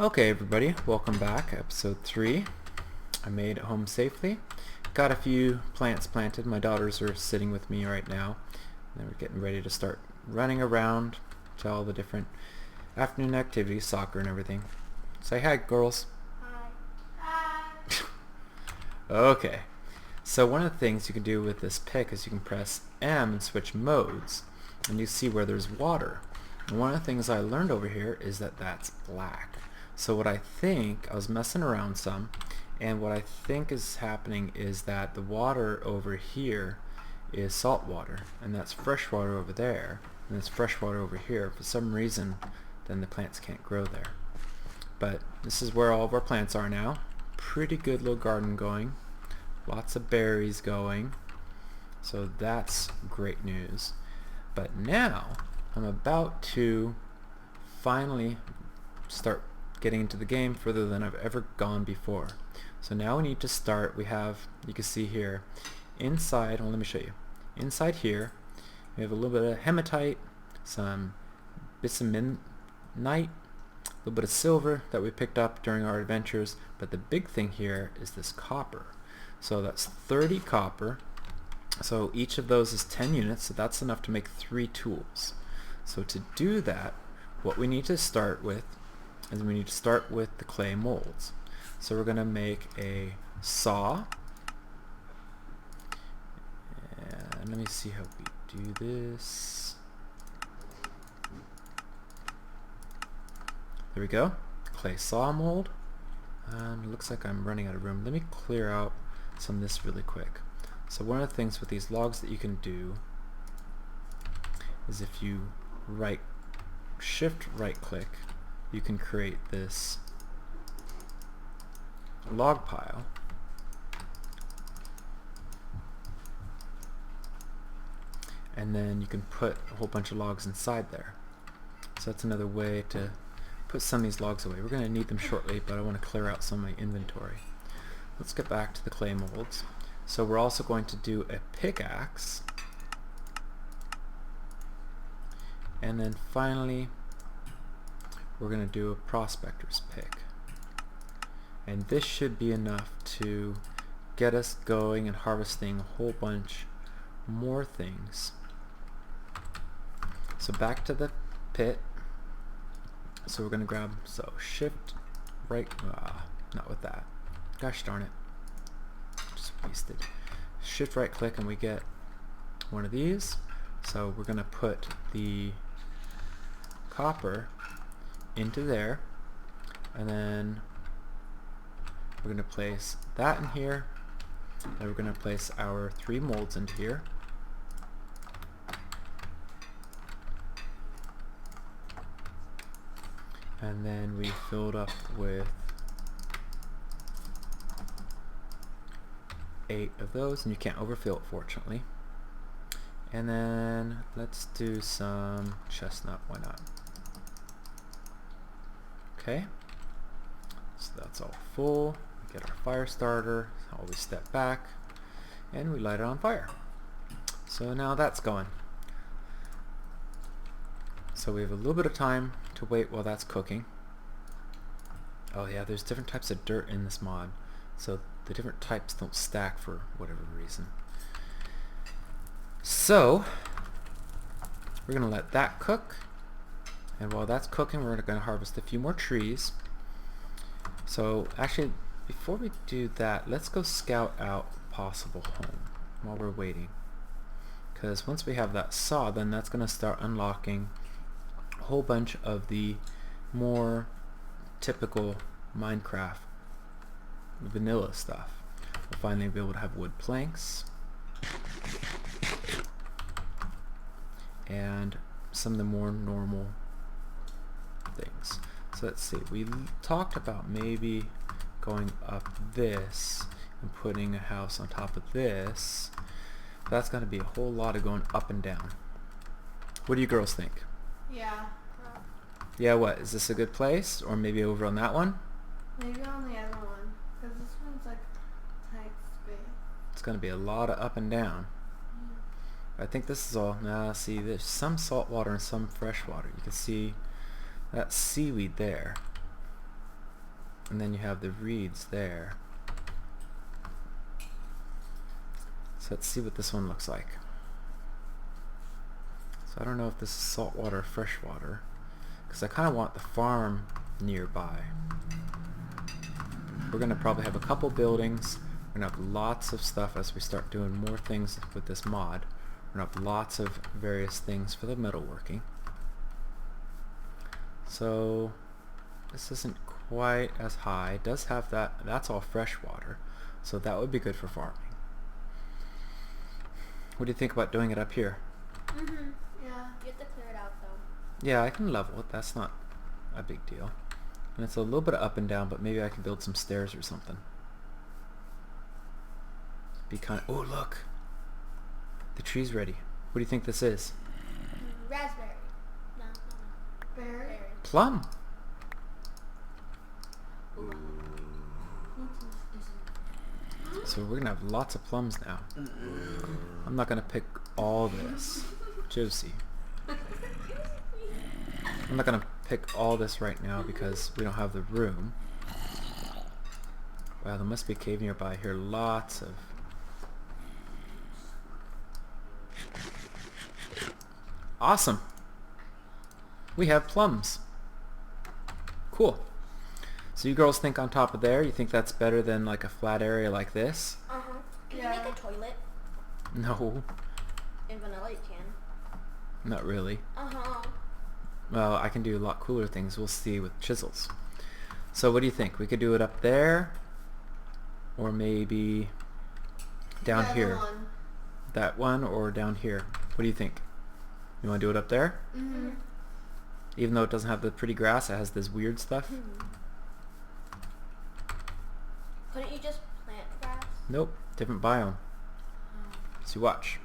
Okay everybody, welcome back. Episode 3. I made it home safely. Got a few plants planted. My daughters are sitting with me right now. And we're getting ready to start running around to all the different afternoon activities, soccer and everything. Say hi, girls. Hi. Okay. So one of the things you can do with this pick is you can press M and switch modes. And you see where there's water. And one of the things I learned over here is that that's black. So what I was messing around some, and what I think is happening is that the water over here is salt water, and that's fresh water over there, and it's fresh water over here. For some reason, then the plants can't grow there. But this is where all of our plants are now. Pretty good little garden going. Lots of berries going. So that's great news. But now, I'm about to finally start getting into the game further than I've ever gone before. So now we need to start. We have, you can see here, inside, well let me show you. Inside here, we have a little bit of hematite, some bituminite, a little bit of silver that we picked up during our adventures, but the big thing here is this copper. So that's 30 copper. So each of those is 10 units, so that's enough to make 3 tools. So to do that, what we need to start with is we need to start with the clay molds. So we're going to make a saw. And let me see how we do this. There we go. Clay saw mold. And it looks like I'm running out of room. Let me clear out some of this really quick. So one of the things with these logs that you can do is if you shift right click, you can create this log pile. And then you can put a whole bunch of logs inside there. So that's another way to put some of these logs away. We're going to need them shortly, but I want to clear out some of my inventory. Let's get back to the clay molds. So we're also going to do a pickaxe. And then finally, we're going to do a prospector's pick. And this should be enough to get us going and harvesting a whole bunch more things. So back to the pit. So we're going to grab, so shift right, not with that. Gosh darn it. Just wasted. Shift right click and we get one of these. So we're going to put the copper into there, and then we're going to place that in here, and we're going to place our 3 molds into here. And then we filled up with 8 of those, and you can't overfill it fortunately. And then let's do some chestnut, why not? Okay, so that's all full. We get our fire starter, always step back, and we light it on fire. So now that's going. So we have a little bit of time to wait while that's cooking. Oh yeah, there's different types of dirt in this mod, so the different types don't stack for whatever reason. So we're going to let that cook, and while that's cooking we're going to harvest a few more trees. So actually, before we do that, let's go scout out a possible home while we're waiting, because once we have that saw, then that's going to start unlocking a whole bunch of the more typical Minecraft vanilla stuff. We'll finally be able to have wood planks and some of the more normal things. So let's see, we talked about maybe going up this and putting a house on top of this. That's going to be a whole lot of going up and down. What do you girls think? Yeah. Yeah, what? Is this a good place? Or maybe over on that one? Maybe on the other one, because this one's like tight space. It's going to be a lot of up and down. I think this is all, now see, there's some salt water and some fresh water. You can see that seaweed there. and then you have the reeds there. So let's see what this one looks like. So I don't know if this is saltwater or freshwater, because I kind of want the farm nearby. We're going to probably have a couple buildings. We're going to have lots of stuff as we start doing more things with this mod. We're going to have lots of various things for the metalworking. So this isn't quite as high. It does have that. That's all fresh water, so that would be good for farming. What do you think about doing it up here? Yeah. You have to clear it out though. Yeah, I can level it. That's not a big deal. And it's a little bit of up and down, but maybe I can build some stairs or something. Be kind of... Oh, look! The tree's ready. What do you think this is? Raspberry. No. Berry. Plum! So we're gonna have lots of plums now. I'm not gonna pick all this. Josie. I'm not gonna pick all this right now because we don't have the room. Wow, there must be a cave nearby here. Lots of... Awesome! We have plums. Cool. So you girls think on top of there, you think that's better than like a flat area like this? Uh-huh. Can Yeah. you make a toilet? No, In vanilla you can. not really. Uh-huh. Well, I can do a lot cooler things. We'll see with chisels. So what do you think? We could do it up there, or maybe down The other here. one. That one, or down here. What do you think? You want to do it up there? Mm-hmm. Even though it doesn't have the pretty grass, it has this weird stuff. Couldn't you just plant grass? Nope, different biome. So watch.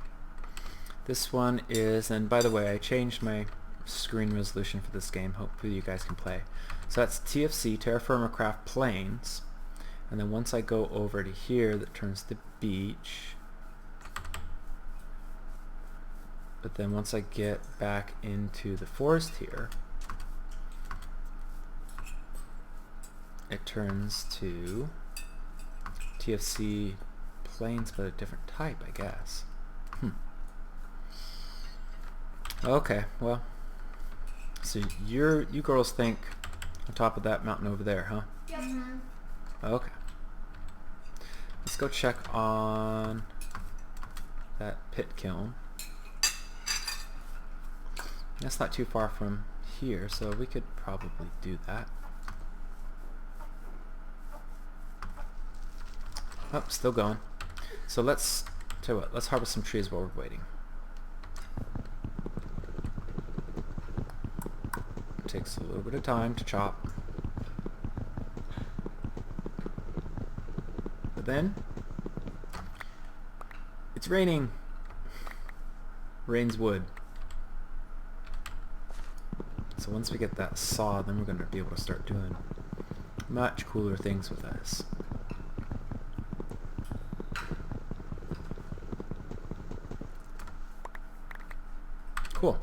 This one is, and by the way, I changed my screen resolution for this game. Hopefully you guys can play. So that's TFC, TerraFirmaCraft Plains. And then once I go over to here, that turns to beach. But then once I get back into the forest here, it turns to TFC Plains, but a different type, I guess. Okay, well, so you girls think on top of that mountain over there, huh? Yep. Mm-hmm. Okay. Let's go check on that pit kiln. That's not too far from here, so we could probably do that. Oh, still going. So let's tell you what, let's harvest some trees while we're waiting. It takes a little bit of time to chop. But then it's raining. Rains wood. So once we get that saw, then we're going to be able to start doing much cooler things with this. Cool.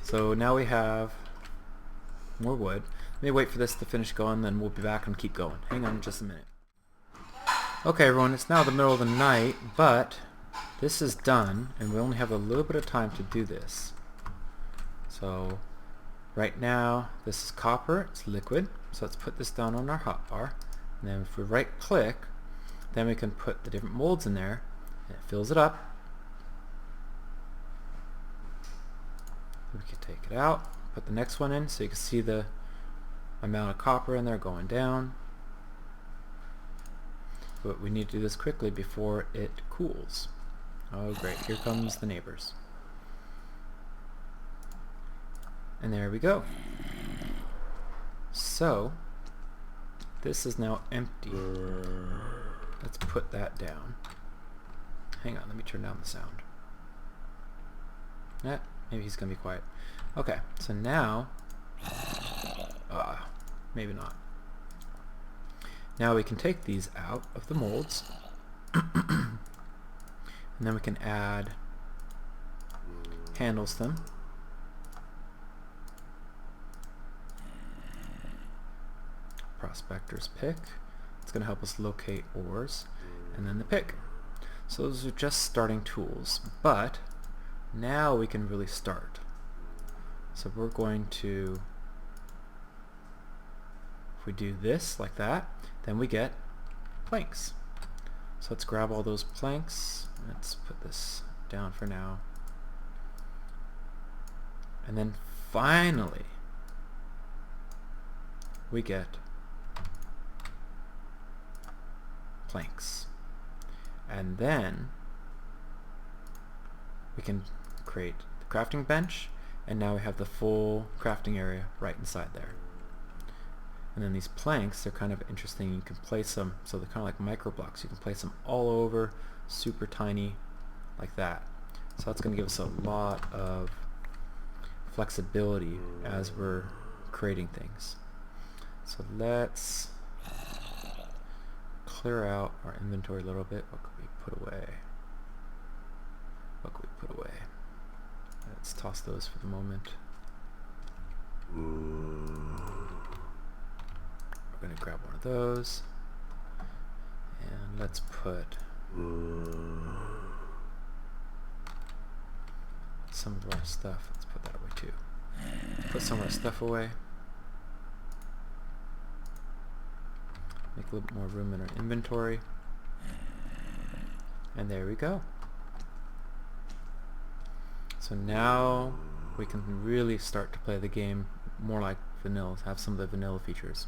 So now we have more wood. Let me wait for this to finish going, then we'll be back and keep going. Hang on just a minute. Okay everyone, it's now the middle of the night, but this is done, and we only have a little bit of time to do this. So right now this is copper, it's liquid, so let's put this down on our hotbar, and then if we right click, then we can put the different molds in there, and it fills it up. We can take it out, put the next one in, so you can see the amount of copper in there going down. But we need to do this quickly before it cools. Oh great, here comes the neighbors. And there we go. So this is now empty. Let's put that down. Hang on, let me turn down the sound. Maybe he's gonna be quiet. Okay, so now maybe not. Now we can take these out of the molds and then we can add handles to them. prospector's pick. It's going to help us locate ores, and then the pick. So those are just starting tools, but now we can really start. So we're going to, if we do this like that, then we get planks. So let's grab all those planks. Let's put this down for now. And then finally we get planks. And then we can create the crafting bench, and now we have the full crafting area right inside there. And then these planks, they're kind of interesting. You can place them, so they're kind of like micro blocks. You can place them all over, super tiny, like that. So that's going to give us a lot of flexibility as we're creating things. So let's clear out our inventory a little bit. What could we put away? What could we put away? Let's toss those for the moment. We're going to grab one of those, and let's put some of our stuff. Let's put that away too. Put some of our stuff away. Make a little bit more room in our inventory. And there we go. So now we can really start to play the game more like vanilla, have some of the vanilla features.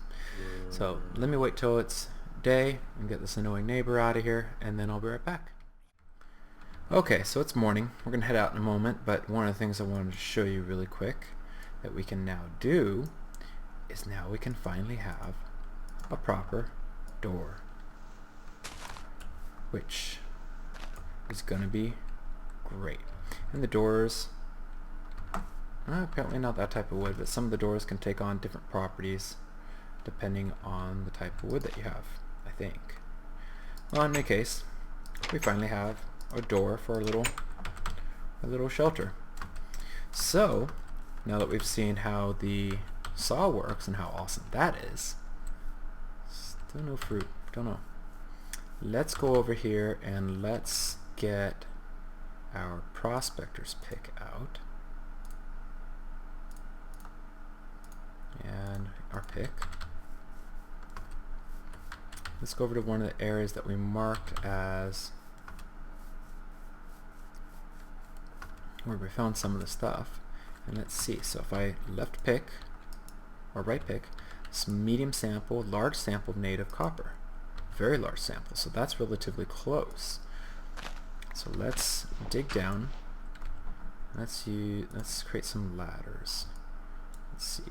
So let me wait till it's day and get this annoying neighbor out of here, and then I'll be right back. Okay, so it's morning. We're going to head out in a moment, but one of the things I wanted to show you really quick that we can now do is now we can finally have a proper door, which is going to be great. And the doors, apparently not that type of wood, but some of the doors can take on different properties depending on the type of wood that you have, I think. Well, in any case, we finally have a door for a little shelter. So now that we've seen how the saw works and how awesome that is, still no fruit, don't know. Let's go over here and let's get our prospector's pick out, and our pick. Let's go over to one of the areas that we marked as where we found some of the stuff, and let's see. So if I left pick or right pick, it's medium sample, large sample of native copper, very large sample, so that's relatively close. So let's dig down. Let's create some ladders. Let's see.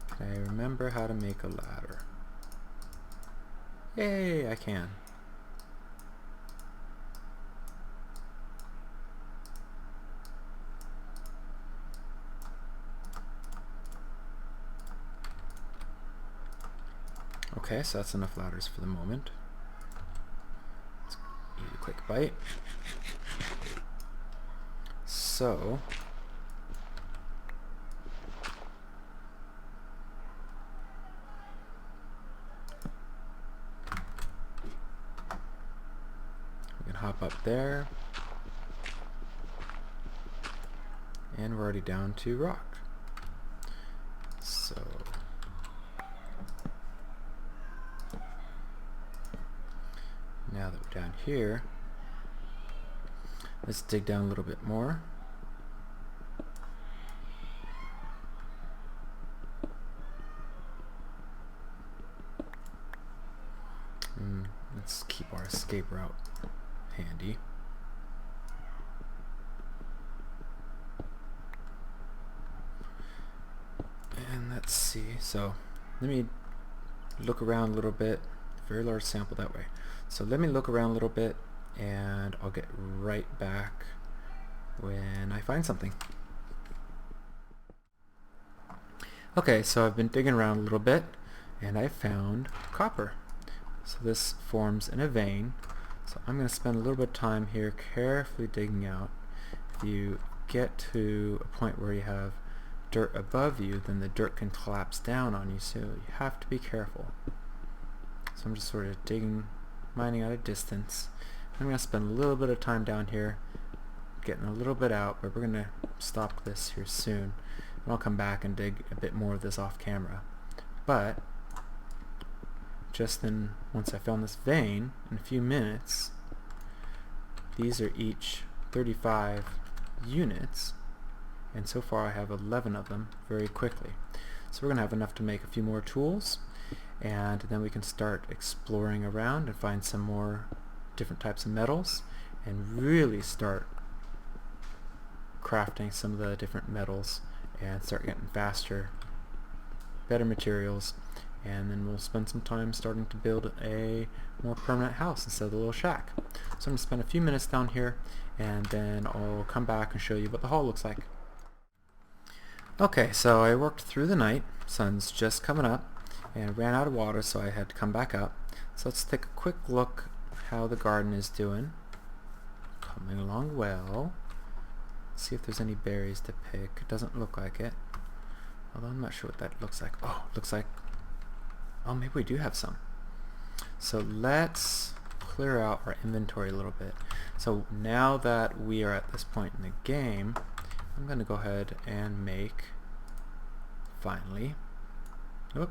Can I remember how to make a ladder? Yay, I can. Okay, so that's enough ladders for the moment. Let's eat a quick bite. So we can hop up there, and we're already down to rock. So now that we're down here, let's dig down a little bit more. Let's keep our escape route handy. And let's see, so let me look around a little bit. Very large sample that way. So let me look around a little bit, and I'll get right back when I find something. Okay, so I've been digging around a little bit, and I found copper. So this forms in a vein. So I'm going to spend a little bit of time here carefully digging out. If you get to a point where you have dirt above you, then the dirt can collapse down on you, so you have to be careful. So I'm just sort of mining at a distance. I'm going to spend a little bit of time down here getting a little bit out, but we're going to stop this here soon. And I'll come back and dig a bit more of this off camera. But just then, once I found this vein, in a few minutes, these are each 35 units, and so far I have 11 of them very quickly. So we're going to have enough to make a few more tools, and then we can start exploring around and find some more different types of metals and really start crafting some of the different metals and start getting faster, better materials, and then we'll spend some time starting to build a more permanent house instead of the little shack. So I'm going to spend a few minutes down here, and then I'll come back and show you what the hall looks like. Okay, so I worked through the night, sun's just coming up, and ran out of water, so I had to come back up. So let's take a quick look how the garden is doing. Coming along well. See if there's any berries to pick. It doesn't look like it, although I'm not sure what that looks like. Oh, looks like, oh, maybe we do have some. So let's clear out our inventory a little bit. So now that we are at this point in the game, I'm going to go ahead and make, finally, well,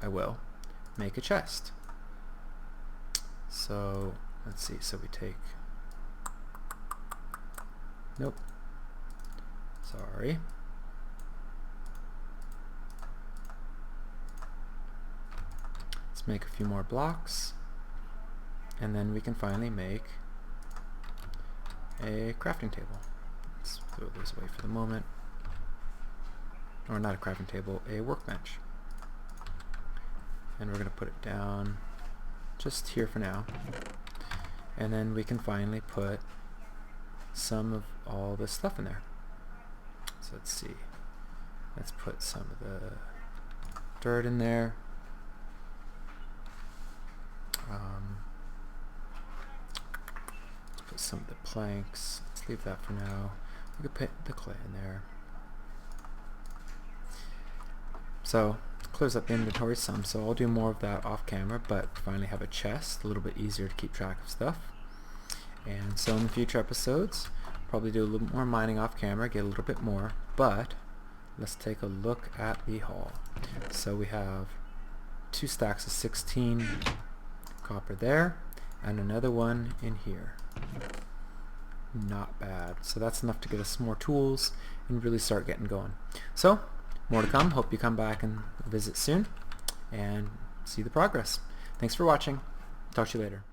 I will make a chest. So let's see, so we take, nope, sorry, let's make a few more blocks, and then we can finally make a crafting table. Let's throw this away for the moment, or not a crafting table, a workbench, and we're going to put it down just here for now, and then we can finally put some of all this stuff in there. So let's see, let's put some of the dirt in there. Let's put some of the planks. Let's leave that for now. We could put the clay in there. So clears up the inventory some, so I'll do more of that off camera, but finally have a chest, a little bit easier to keep track of stuff. And so in the future episodes, probably do a little more mining off camera, get a little bit more, but let's take a look at the haul. So we have 2 stacks of 16 copper there, and another one in here. Not bad. So that's enough to get us some more tools and really start getting going. So more to come. Hope you come back and visit soon and see the progress. Thanks for watching. Talk to you later.